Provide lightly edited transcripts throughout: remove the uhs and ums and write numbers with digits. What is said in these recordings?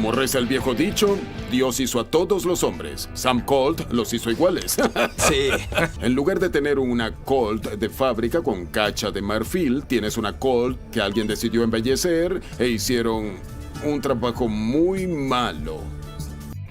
Como reza el viejo dicho, Dios hizo a todos los hombres. Sam Colt los hizo iguales. Sí. En lugar de tener una Colt de fábrica con cacha de marfil, tienes una Colt que alguien decidió embellecer e hicieron un trabajo muy malo.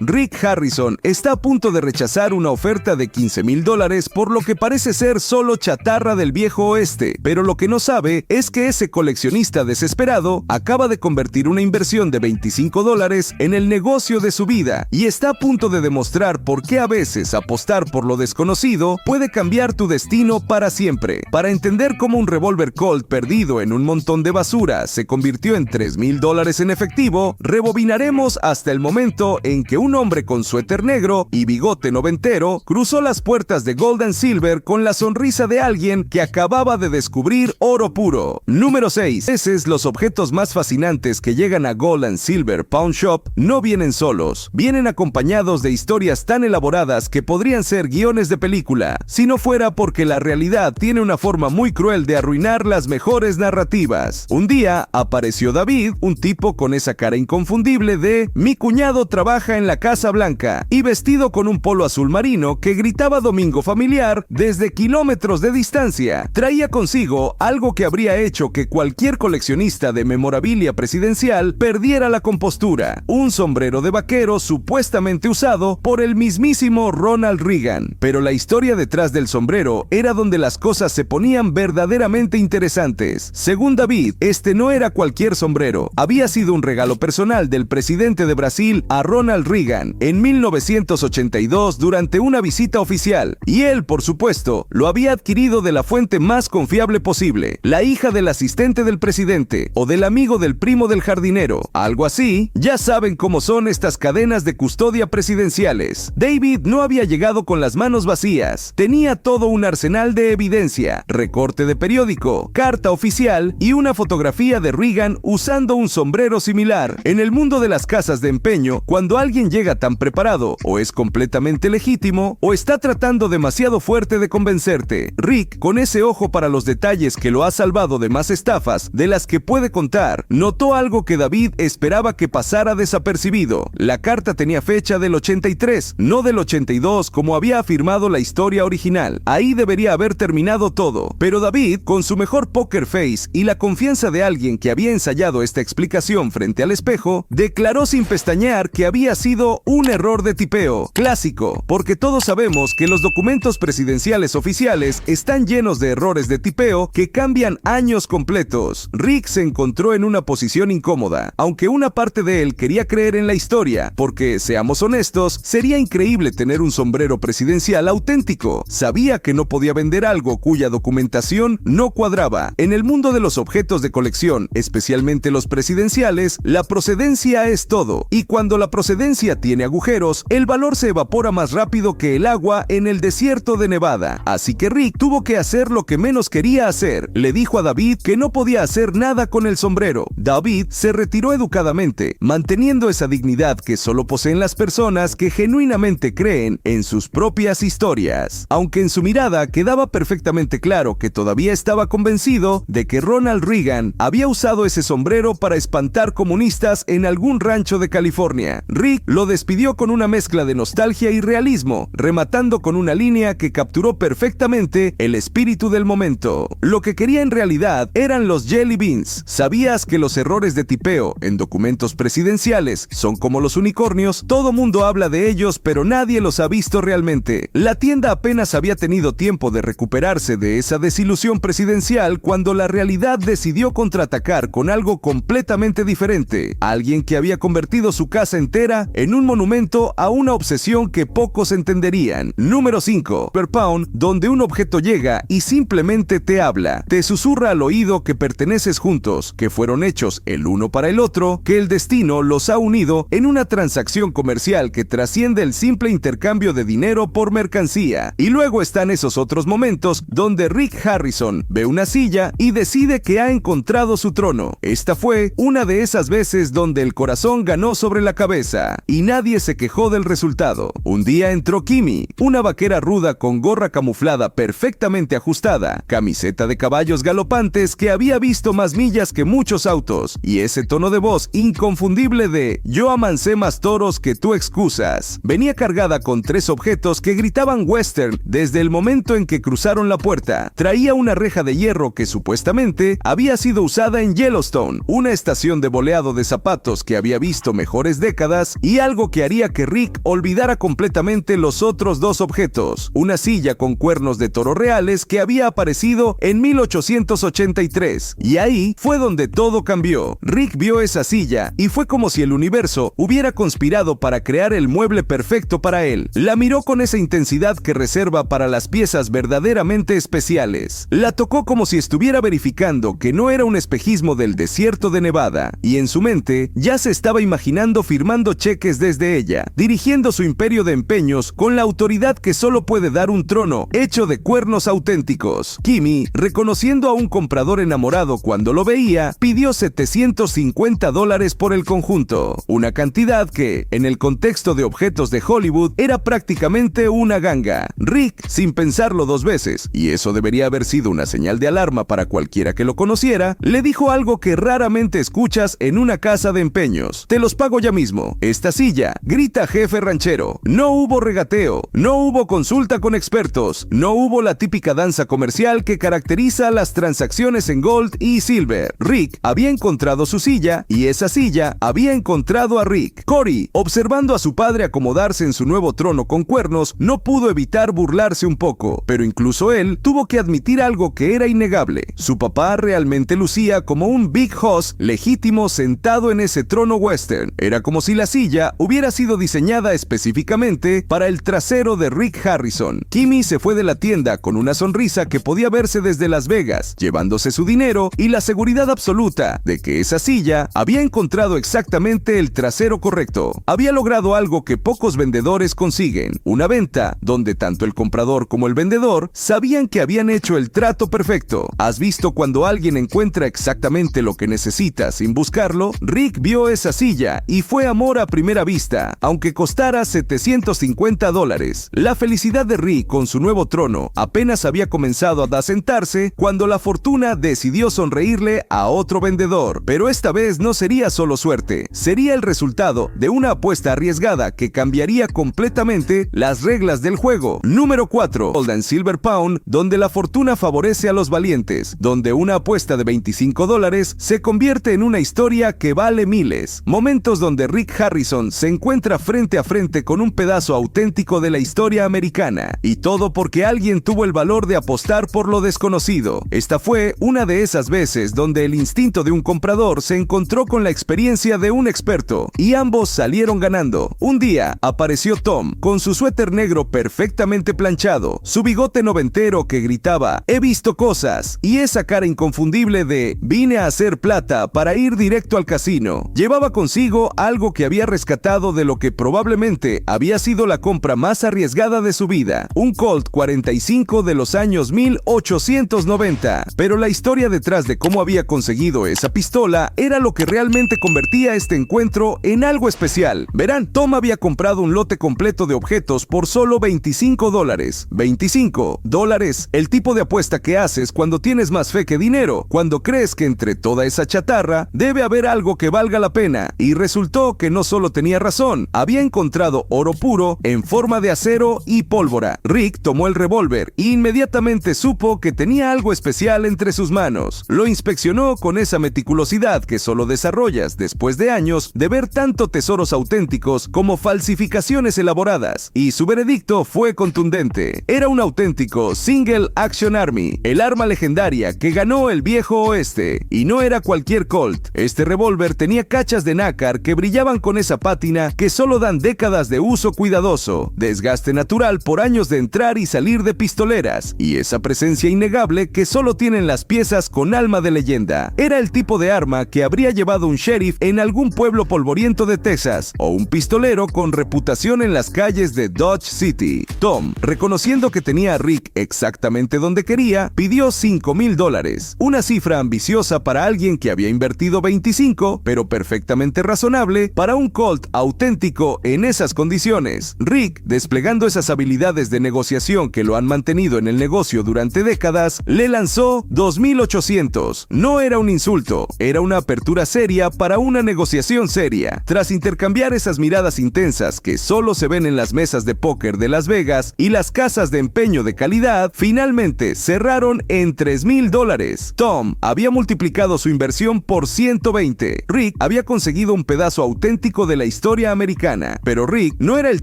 Rick Harrison está a punto de rechazar una oferta de $15,000 por lo que parece ser solo chatarra del viejo oeste, pero lo que no sabe es que ese coleccionista desesperado acaba de convertir una inversión de $25 en el negocio de su vida y está a punto de demostrar por qué a veces apostar por lo desconocido puede cambiar tu destino para siempre. Para entender cómo un revólver Colt perdido en un montón de basura se convirtió en $3,000 en efectivo, rebobinaremos hasta el momento en que un hombre con suéter negro y bigote noventero cruzó las puertas de Gold and Silver con la sonrisa de alguien que acababa de descubrir oro puro. Número 6. A veces los objetos más fascinantes que llegan a Gold and Silver Pawn Shop no vienen solos, vienen acompañados de historias tan elaboradas que podrían ser guiones de película, si no fuera porque la realidad tiene una forma muy cruel de arruinar las mejores narrativas. Un día apareció David, un tipo con esa cara inconfundible de "mi cuñado trabaja en la Casa Blanca", y vestido con un polo azul marino que gritaba domingo familiar desde kilómetros de distancia. Traía consigo algo que habría hecho que cualquier coleccionista de memorabilia presidencial perdiera la compostura: un sombrero de vaquero supuestamente usado por el mismísimo Ronald Reagan. Pero la historia detrás del sombrero era donde las cosas se ponían verdaderamente interesantes. Según David, este no era cualquier sombrero, había sido un regalo personal del presidente de Brasil a Ronald Reagan en 1982 durante una visita oficial, y él, por supuesto, lo había adquirido de la fuente más confiable posible, la hija del asistente del presidente o del amigo del primo del jardinero, algo así. Ya saben cómo son estas cadenas de custodia presidenciales. David no había llegado con las manos vacías, tenía todo un arsenal de evidencia: recorte de periódico, carta oficial y una fotografía de Reagan usando un sombrero similar. En el mundo de las casas de empeño, cuando alguien llega tan preparado, o es completamente legítimo, o está tratando demasiado fuerte de convencerte. Rick, con ese ojo para los detalles que lo ha salvado de más estafas de las que puede contar, notó algo que David esperaba que pasara desapercibido. La carta tenía fecha del 83, no del 82 como había afirmado la historia original. Ahí debería haber terminado todo, pero David, con su mejor poker face y la confianza de alguien que había ensayado esta explicación frente al espejo, declaró sin pestañear que había sido un error de tipeo, clásico, porque todos sabemos que los documentos presidenciales oficiales están llenos de errores de tipeo que cambian años completos. Rick se encontró en una posición incómoda, aunque una parte de él quería creer en la historia, porque, seamos honestos, sería increíble tener un sombrero presidencial auténtico. Sabía que no podía vender algo cuya documentación no cuadraba. En el mundo de los objetos de colección, especialmente los presidenciales, la procedencia es todo, y cuando la procedencia tiene agujeros, el valor se evapora más rápido que el agua en el desierto de Nevada. Así que Rick tuvo que hacer lo que menos quería hacer. Le dijo a David que no podía hacer nada con el sombrero. David se retiró educadamente, manteniendo esa dignidad que solo poseen las personas que genuinamente creen en sus propias historias. Aunque en su mirada quedaba perfectamente claro que todavía estaba convencido de que Ronald Reagan había usado ese sombrero para espantar comunistas en algún rancho de California. Rick lo despidió con una mezcla de nostalgia y realismo, rematando con una línea que capturó perfectamente el espíritu del momento. Lo que quería en realidad eran los jelly beans. ¿Sabías que los errores de tipeo en documentos presidenciales son como los unicornios? Todo mundo habla de ellos, pero nadie los ha visto realmente. La tienda apenas había tenido tiempo de recuperarse de esa desilusión presidencial cuando la realidad decidió contraatacar con algo completamente diferente. Alguien que había convertido su casa entera en un monumento a una obsesión que pocos entenderían. Número 5. Per Pound, donde un objeto llega y simplemente te habla. Te susurra al oído que perteneces juntos, que fueron hechos el uno para el otro, que el destino los ha unido en una transacción comercial que trasciende el simple intercambio de dinero por mercancía. Y luego están esos otros momentos donde Rick Harrison ve una silla y decide que ha encontrado su trono. Esta fue una de esas veces donde el corazón ganó sobre la cabeza. Y y nadie se quejó del resultado. Un día entró Kimmy, una vaquera ruda con gorra camuflada perfectamente ajustada, camiseta de caballos galopantes que había visto más millas que muchos autos, y ese tono de voz inconfundible de "yo amancé más toros que tú excusas". Venía cargada con 3 objetos que gritaban western desde el momento en que cruzaron la puerta. Traía una reja de hierro que supuestamente había sido usada en Yellowstone, una estación de boleado de zapatos que había visto mejores décadas, y algo que haría que Rick olvidara completamente los otros 2 objetos: una silla con cuernos de toro reales que había aparecido en 1883. Y ahí fue donde todo cambió. Rick vio esa silla y fue como si el universo hubiera conspirado para crear el mueble perfecto para él. La miró con esa intensidad que reserva para las piezas verdaderamente especiales. La tocó como si estuviera verificando que no era un espejismo del desierto de Nevada, y en su mente ya se estaba imaginando firmando cheques desde ella, dirigiendo su imperio de empeños con la autoridad que solo puede dar un trono hecho de cuernos auténticos. Kimmy, reconociendo a un comprador enamorado cuando lo veía, pidió $750 por el conjunto, una cantidad que, en el contexto de objetos de Hollywood, era prácticamente una ganga. Rick, sin pensarlo 2 veces, y eso debería haber sido una señal de alarma para cualquiera que lo conociera, le dijo algo que raramente escuchas en una casa de empeños: "Te los pago ya mismo. Esta silla", grita jefe ranchero. No hubo regateo, no hubo consulta con expertos, no hubo la típica danza comercial que caracteriza las transacciones en Gold y Silver. Rick había encontrado su silla y esa silla había encontrado a Rick. Cory, observando a su padre acomodarse en su nuevo trono con cuernos, no pudo evitar burlarse un poco, pero incluso él tuvo que admitir algo que era innegable: su papá realmente lucía como un Big Hoss legítimo sentado en ese trono western. Era como si la silla hubiera sido diseñada específicamente para el trasero de Rick Harrison. Kimmy se fue de la tienda con una sonrisa que podía verse desde Las Vegas, llevándose su dinero y la seguridad absoluta de que esa silla había encontrado exactamente el trasero correcto. Había logrado algo que pocos vendedores consiguen: una venta donde tanto el comprador como el vendedor sabían que habían hecho el trato perfecto. ¿Has visto cuando alguien encuentra exactamente lo que necesita sin buscarlo? Rick vio esa silla y fue amor a primera vista, aunque costara $750. La felicidad de Rick con su nuevo trono apenas había comenzado a asentarse cuando la fortuna decidió sonreírle a otro vendedor. Pero esta vez no sería solo suerte, sería el resultado de una apuesta arriesgada que cambiaría completamente las reglas del juego. Número 4. Gold and Silver Pound, donde la fortuna favorece a los valientes, donde una apuesta de $25 se convierte en una historia que vale miles. Momentos donde Rick Harrison se encuentra frente a frente con un pedazo auténtico de la historia americana, y todo porque alguien tuvo el valor de apostar por lo desconocido. Esta fue una de esas veces donde el instinto de un comprador se encontró con la experiencia de un experto, y ambos salieron ganando. Un día apareció Tom con su suéter negro perfectamente planchado, su bigote noventero que gritaba "he visto cosas", y esa cara inconfundible de "vine a hacer plata para ir directo al casino". Llevaba consigo algo que había rescatado de lo que probablemente había sido la compra más arriesgada de su vida: un Colt 45 de los años 1890. Pero la historia detrás de cómo había conseguido esa pistola era lo que realmente convertía este encuentro en algo especial. Verán, Tom había comprado un lote completo de objetos por solo $25. $25. El tipo de apuesta que haces cuando tienes más fe que dinero, cuando crees que entre toda esa chatarra debe haber algo que valga la pena. Y resultó que no solo tenía razón, había encontrado oro puro en forma de acero y pólvora. Rick tomó el revólver e inmediatamente supo que tenía algo especial entre sus manos. Lo inspeccionó con esa meticulosidad que solo desarrollas después de años de ver tanto tesoros auténticos como falsificaciones elaboradas, y su veredicto fue contundente. Era un auténtico Single Action Army, el arma legendaria que ganó el viejo oeste, y no era cualquier Colt. Este revólver tenía cachas de nácar que brillaban con esa pátina que solo dan décadas de uso cuidadoso, desgaste natural por años de entrar y salir de pistoleras, y esa presencia innegable que solo tienen las piezas con alma de leyenda. Era el tipo de arma que habría llevado un sheriff en algún pueblo polvoriento de Texas, o un pistolero con reputación en las calles de Dodge City. Tom, reconociendo que tenía a Rick exactamente donde quería, pidió $5,000, una cifra ambiciosa para alguien que había invertido 25, pero perfectamente razonable para un Colt auténtico en esas condiciones. Rick, desplegando esas habilidades de negociación que lo han mantenido en el negocio durante décadas, le lanzó 2.800. No era un insulto, era una apertura seria para una negociación seria. Tras intercambiar esas miradas intensas que solo se ven en las mesas de póker de Las Vegas y las casas de empeño de calidad, finalmente cerraron en $3,000. Tom había multiplicado su inversión por 120. Rick había conseguido un pedazo auténtico de la historia americana, pero Rick no era el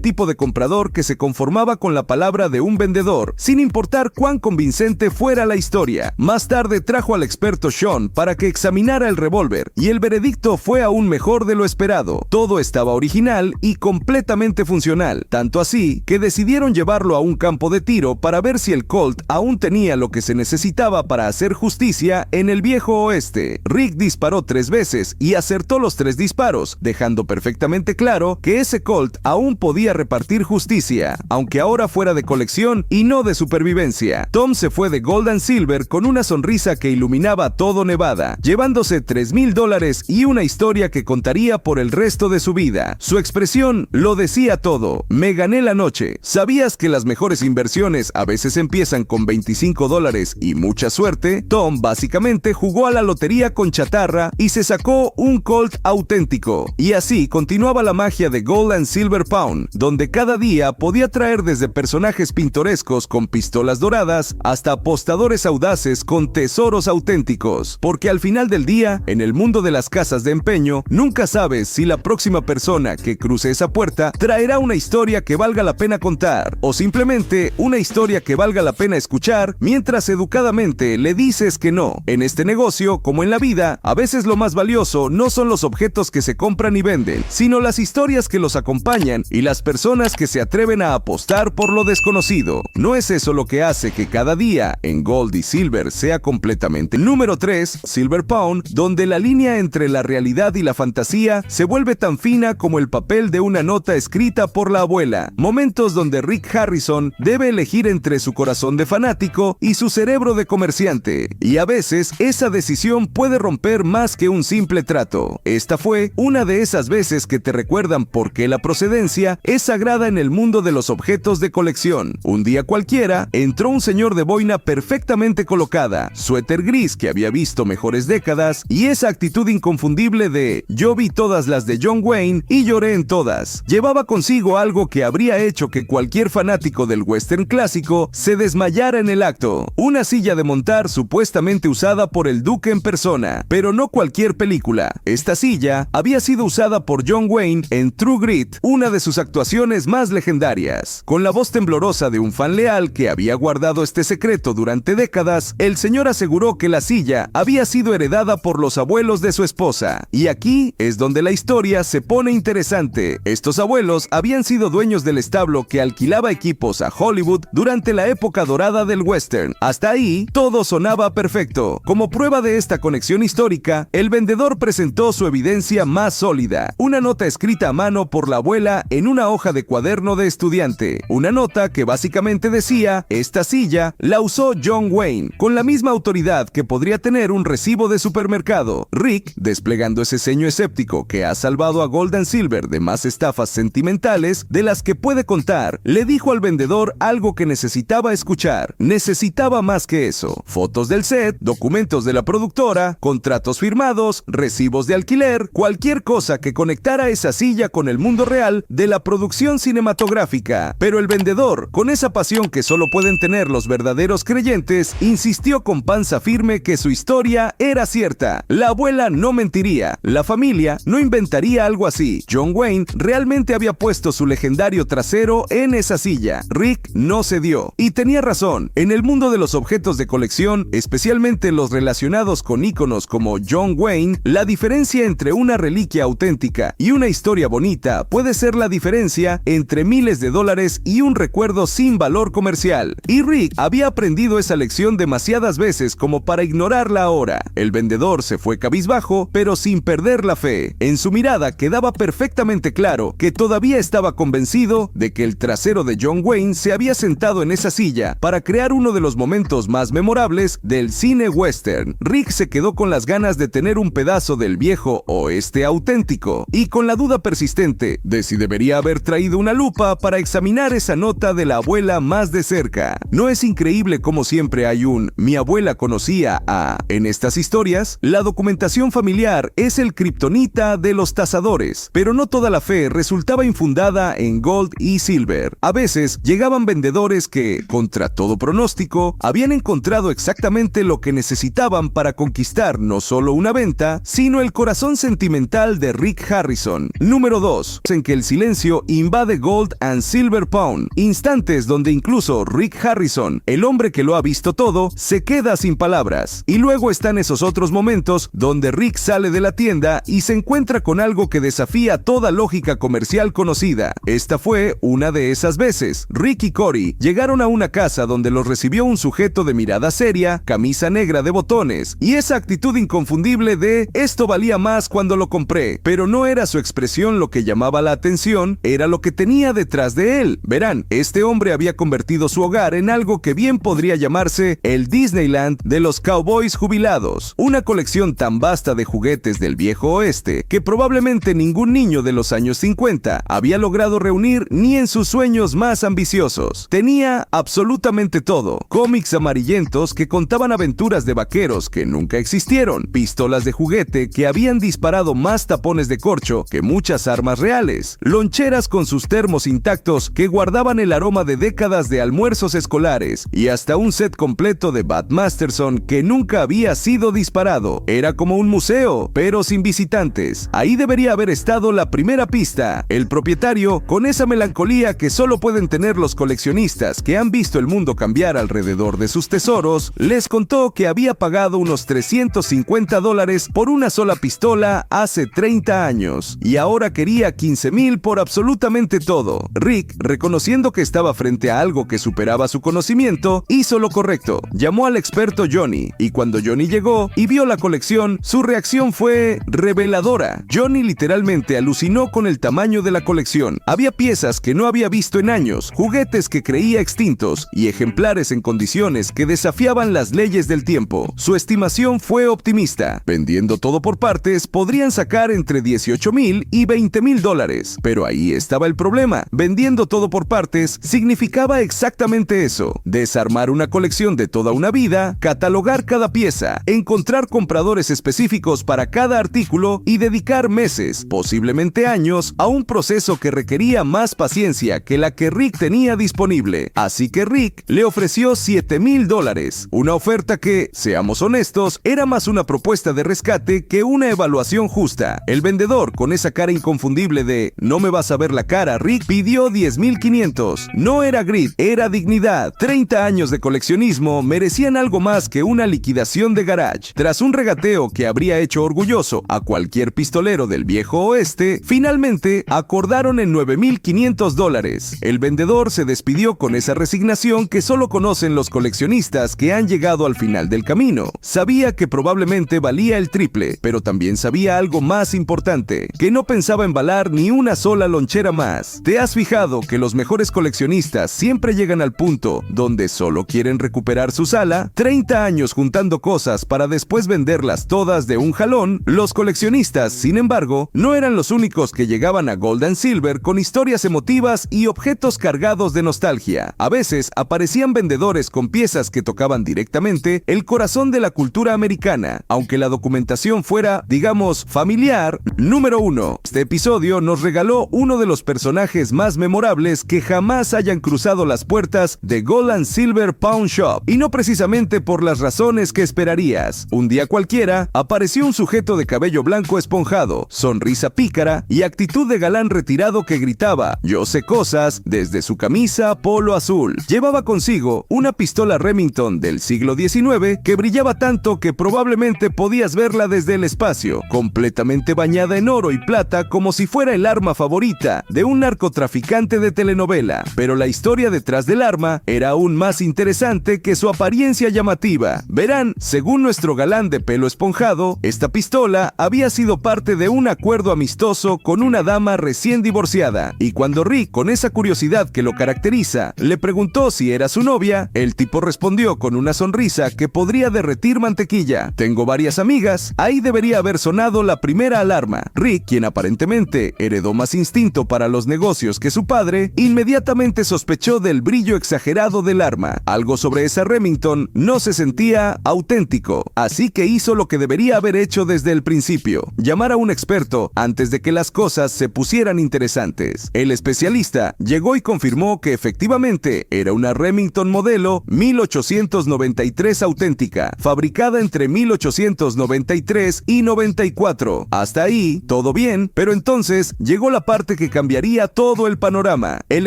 tipo de comprador que se conformaba con la palabra de un vendedor, sin importar cuán convincente fuera la historia. Más tarde trajo al experto Sean para que examinara el revólver, y el veredicto fue aún mejor de lo esperado. Todo estaba original y completamente funcional, tanto así que decidieron llevarlo a un campo de tiro para ver si el Colt aún tenía lo que se necesitaba para hacer justicia en el viejo oeste. Rick disparó 3 veces y acertó los 3 disparos, dejando perfectamente claro que ese Colt aún podía repartir justicia, aunque ahora fuera de colección y no de supervivencia. Tom se fue de Gold and Silver con una sonrisa que iluminaba todo Nevada, llevándose $3,000 y una historia que contaría por el resto de su vida. Su expresión lo decía todo: me gané la noche. ¿Sabías que las mejores inversiones a veces empiezan con $25 y mucha suerte? Tom básicamente jugó a la lotería con chatarra y se sacó un Colt auténtico. Y así continuaba la magia de Gold and Silver Pawn, donde cada día podía traer desde personajes pintorescos con pistolas doradas hasta apostadores audaces con tesoros auténticos. Porque al final del día, en el mundo de las casas de empeño, nunca sabes si la próxima persona que cruce esa puerta traerá una historia que valga la pena contar, o simplemente una historia que valga la pena escuchar mientras educadamente le dices que no. En este negocio, como en la vida, a veces lo más valioso no son los objetos que se compran y venden, sino las historias que los acompañan y las personas que se atreven a apostar por lo desconocido. ¿No es eso lo que hace que cada día en Gold y Silver sea completamente? Número 3, Silver Pawn, donde la línea entre la realidad y la fantasía se vuelve tan fina como el papel de una nota escrita por la abuela. Momentos donde Rick Harrison debe elegir entre su corazón de fanático y su cerebro de comerciante, y a veces esa decisión puede romper más que un simple trato. Esta fue una de esas veces que te recuerdan por qué la procedencia es sagrada en el mundo de los objetos de colección. Un día cualquiera, entró un señor de boina perfectamente colocada, suéter gris que había visto mejores décadas, y esa actitud inconfundible de "yo vi todas las de John Wayne y lloré en todas". Llevaba consigo algo que habría hecho que cualquier fanático del western clásico se desmayara en el acto: una silla de montar supuestamente usada por el duque en persona, pero no cualquier película. Esta silla había sido usada por John Wayne en True Grit, una de sus actuaciones más legendarias. Con la voz temblorosa de un fan leal que había guardado este secreto durante décadas, el señor aseguró que la silla había sido heredada por los abuelos de su esposa. Y aquí es donde la historia se pone interesante. Estos abuelos habían sido dueños del establo que alquilaba equipos a Hollywood durante la época dorada del western. Hasta ahí, todo sonaba perfecto. Como prueba de esta conexión histórica, el vendedor presentó su evidencia más sólida: una nota escrita a mano por la abuela en una hoja de cuaderno de estudiante. Una nota que básicamente decía: esta silla la usó John Wayne, con la misma autoridad que podría tener un recibo de supermercado. Rick, desplegando ese ceño escéptico que ha salvado a Gold and Silver de más estafas sentimentales de las que puede contar, le dijo al vendedor algo que necesitaba escuchar. Necesitaba más que eso: fotos del set, documentos de la productora, contratos firmados, recibos de alquiler, cualquier cosa que conectara esa silla con el mundo real de la producción cinematográfica. Pero el vendedor, con esa pasión que solo pueden tener los verdaderos creyentes, insistió con panza firme que su historia era cierta. La abuela no mentiría, la familia no inventaría algo así. John Wayne realmente había puesto su legendario trasero en esa silla. Rick no cedió, y tenía razón. En el mundo de los objetos de colección, especialmente los relacionados con íconos como John Wayne, la diferencia entre una reliquia auténtica y una historia bonita puede ser la diferencia entre miles de dólares y un recuerdo sin valor comercial. Y Rick había aprendido esa lección demasiadas veces como para ignorarla ahora. El vendedor se fue cabizbajo, pero sin perder la fe. En su mirada quedaba perfectamente claro que todavía estaba convencido de que el trasero de John Wayne se había sentado en esa silla para crear uno de los momentos más memorables del cine western. Rick se quedó con las ganas de tener un pedazo del viejo oeste auténtico, y con la duda persistente de si debería haber traído una lupa para examinar esa nota de la abuela más de cerca. ¿No es increíble cómo siempre hay un "mi abuela conocía a" en estas historias? La documentación familiar es el kriptonita de los tasadores, pero no toda la fe resultaba infundada en Gold y Silver. A veces llegaban vendedores que, contra todo pronóstico, habían encontrado exactamente lo que necesitaban para conquistar no solo una venta, sino el corazón sentimental de Rick Harrison. Número 2. En que el silencio invade Gold and Silver Pawn. Instantes donde incluso Rick Harrison, el hombre que lo ha visto todo, se queda sin palabras. Y luego están esos otros momentos donde Rick sale de la tienda y se encuentra con algo que desafía toda lógica comercial conocida. Esta fue una de esas veces. Rick y Cory llegaron a una casa donde los recibió un sujeto de mirada seria, camisa negra de botones y esa actitud inconfundible de "esto valía más cuando lo compré", pero no era su expresión lo que llamaba la atención, era lo que tenía detrás de él. Verán, este hombre había convertido su hogar en algo que bien podría llamarse el Disneyland de los cowboys jubilados, una colección tan vasta de juguetes del viejo oeste que probablemente ningún niño de los años 50 había logrado reunir ni en sus sueños más ambiciosos. Tenía absolutamente todo: cómics amarillentos que contaban aventuras de vaqueros que nunca existieron, pistolas de juguete que habían disparado más tapones de corcho que muchas armas reales, loncheras con sus termos intactos que guardaban el aroma de décadas de almuerzos escolares y hasta un set completo de Bat Masterson que nunca había sido disparado. Era como un museo, pero sin visitantes. Ahí debería haber estado la primera pista. El propietario, con esa melancolía que solo pueden tener los coleccionistas que han visto el mundo cambiar alrededor de sus tesoros, les contó que había pagado unos $350 por una sola pistola hace 30 años y ahora quería $15,000 por absolutamente todo. Rick, reconociendo que estaba frente a algo que superaba su conocimiento, hizo lo correcto. Llamó al experto Johnny y cuando Johnny llegó y vio la colección, su reacción fue reveladora. Johnny literalmente alucinó con el tamaño de la colección. Había piezas que no había visto en años, juguetes que creía extintos y ejemplares en condiciones que desafiaban las leyes del tiempo. Su estimación fue optimista. Vendiendo todo por partes, podrían sacar entre $18,000 y $20,000. Pero ahí estaba el problema. Vendiendo todo por partes significaba exactamente eso: desarmar una colección de toda una vida, catalogar cada pieza, encontrar compradores específicos para cada artículo y dedicar meses, posiblemente años, a un proceso que requería más paciencia que la que Rick tenía disponible. Así que Rick le ofreció $7,000, una oferta que, seamos honestos, era más una propuesta de rescate que una evaluación justa. El vendedor, con esa cara inconfundible de "no me vas a ver la cara, Rick", pidió $10,500. No era grit, era dignidad. 30 años de coleccionismo merecían algo más que una liquidación de garage. Tras un regateo que habría hecho orgulloso a cualquier pistolero del viejo oeste, finalmente acordaron en $9,500. El vendedor se despidió con esa resignación que solo conocen los coleccionistas que han llegado al final del camino. Sabía que probablemente valía el triple, pero también sabía algo más importante: que no pensaba embalar ni una sola lonchera más. ¿Te has fijado que los mejores coleccionistas siempre llegan al punto donde solo quieren recuperar su sala? 30 años juntando cosas para después venderlas todas de un jalón. Los coleccionistas, sin embargo, no eran los únicos que llegaban a Gold and Silver con historias emotivas y objetos cargados de nostalgia. A veces aparecían vendedores con piezas que tocaban directamente el corazón de la cultura americana, aunque la documentación fuera, digamos, familiar. Número 1. Este episodio nos regaló uno de los personajes más memorables que jamás hayan cruzado las puertas de Gold and Silver Pawn Shop, y no precisamente por las razones que esperarías. Un día cualquiera, apareció un sujeto de cabello blanco esponjado, sonrisa pícara y actitud de galán retirado que gritaba "yo sé cosas" desde su camisa polo azul. Llevaba consigo una pistola Remington del siglo XIX que brillaba tanto que probablemente podías verla desde el espacio, completamente bañada en oro y plata como si fuera el arma favorita de un narcotraficante de telenovela. Pero la historia detrás del arma era aún más interesante que su apariencia llamativa. Verán, según nuestro galán de pelo esponjado, esta pistola había sido parte de un acuerdo amistoso con una dama recién divorciada, y cuando Rick, con esa curiosidad que lo caracteriza, le preguntó si era su novia, el tipo respondió con una sonrisa que podría derretir mantequilla: "Tengo varias amigas". Ahí debería haber sonado la primera alarma. Rick, quien quien aparentemente heredó más instinto para los negocios que su padre, inmediatamente sospechó del brillo exagerado del arma. Algo sobre esa Remington no se sentía auténtico, así que hizo lo que debería haber hecho desde el principio: llamar a un experto antes de que las cosas se pusieran interesantes. El especialista llegó y confirmó que efectivamente era una Remington modelo 1893 auténtica, fabricada entre 1893 y 94. Hasta ahí, todo bien, pero entonces llegó la parte que cambiaría todo el panorama. El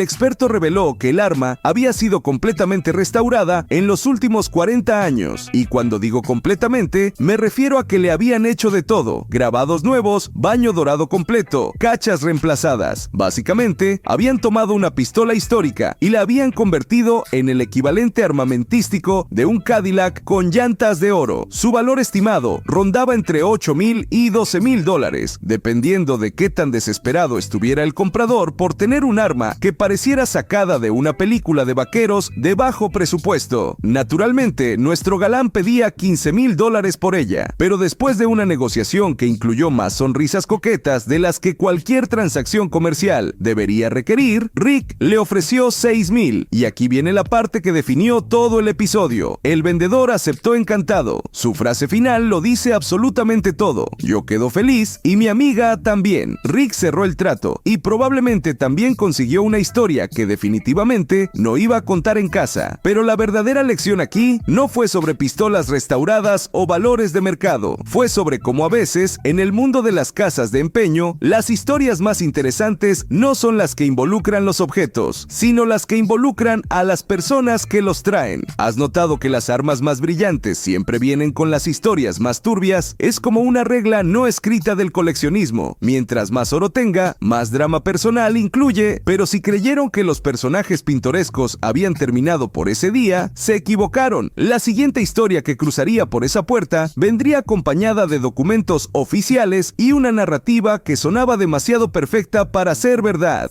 experto reveló que el arma había sido completamente restaurada en los últimos 40 años, y cuando digo completamente, me refiero a que le habían hecho de todo: grabados nuevos, baño dorado completo, cachas reemplazadas. Básicamente, habían tomado una pistola histórica y la habían convertido en el equivalente armamentístico de un Cadillac con llantas de oro. Su valor estimado rondaba entre $8,000 y $12,000, dependiendo de qué tan desesperado estuviera el comprador por tener un arma que pareciera sacada de una película de vaqueros de bajo presupuesto. Naturalmente, nuestro galán pedía $15,000 por ella, pero después de una negociación que incluyó más sonrisas coquetas de las que cualquier transacción comercial debería requerir, Rick le ofreció $6,000, y aquí viene la parte que definió todo el episodio. El vendedor aceptó encantado. Su frase final lo dice absolutamente todo: yo quedo feliz y mi amiga también. Rick cerró el trato y probablemente también consiguió una historia que definitivamente no iba a contar en casa. Pero la verdadera lección aquí no fue sobre pistolas restauradas o valores de mercado. Fue sobre cómo a veces, en el mundo de las casas de empeño, las historias más interesantes no son las que involucran los objetos, sino las que involucran a las personas que los traen. ¿Has notado que las armas más brillantes siempre vienen con las historias más turbias? Es como una regla no escrita del coleccionismo: mientras más oro tenga, más drama personal incluye. Pero si creyeron que los personajes pintorescos habían terminado por ese día, se equivocaron. La siguiente historia que cruzaría por esa puerta vendría acompañada de documentos oficiales y una narrativa que sonaba demasiado perfecta para ser verdad.